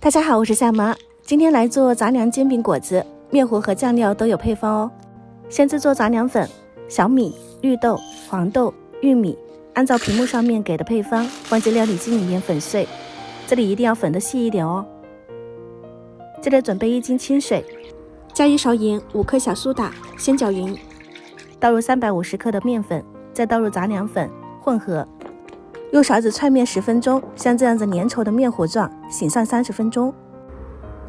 大家好，我是夏妈，今天来做杂粮煎饼果子，面糊和酱料都有配方哦。先制作杂粮粉，小米、绿豆、黄豆、玉米，按照屏幕上面给的配方放进料理机里面粉碎，这里一定要粉得细一点哦。这里准备1斤清水，加1勺盐，5克小苏打，先搅匀。倒入350克的面粉，再倒入杂粮粉，混合。用勺子踹面10分钟，像这样子粘稠的面糊状，醒上30分钟。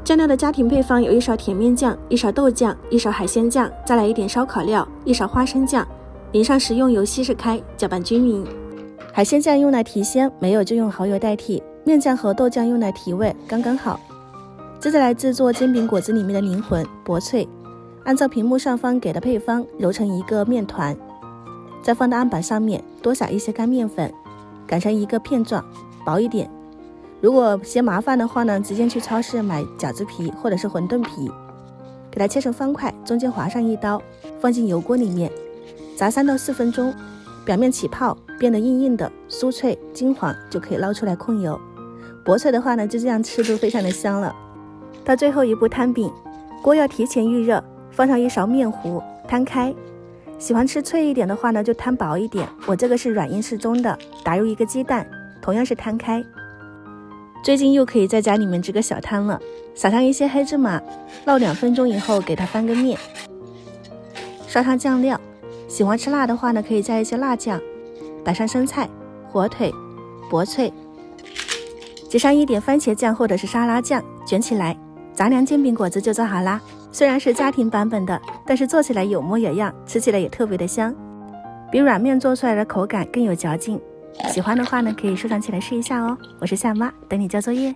酱料的家庭配方有1勺甜面酱、1勺豆酱、1勺海鲜酱，再来1点烧烤料、1勺花生酱，淋上食用油稀释开，搅拌均匀。海鲜酱用来提鲜，没有就用蚝油代替。面酱和豆酱用来提味，刚刚好。接着来制作煎饼果子里面的灵魂薄脆，按照屏幕上方给的配方揉成一个面团，再放到案板上面，多撒一些干面粉，擀成一个片状，薄一点。如果嫌麻烦的话呢，直接去超市买饺子皮或者是馄饨皮，给它切成方块，中间划上一刀，放进油锅里面炸3到4分钟，表面起泡，变得硬硬的、酥脆、金黄，就可以捞出来控油。薄脆的话呢，就这样吃都非常的香了。到最后一步摊饼，锅要提前预热，放上1勺面糊，摊开。喜欢吃脆一点的话呢，就摊薄一点，我这个是软硬适中的。打入1个鸡蛋，同样是摊开。最近又可以在家里面吃个小汤了，撒上一些黑芝麻，烙2分钟以后给它翻个面，刷上酱料。喜欢吃辣的话呢，可以加一些辣酱，摆上生菜、火腿、薄脆，挤上1点番茄酱或者是沙拉酱，卷起来，杂粮煎饼果子就做好啦。虽然是家庭版本的，但是做起来有模有样，吃起来也特别的香，比软面做出来的口感更有嚼劲。喜欢的话呢，可以收藏起来试一下哦。我是夏妈，等你交作业。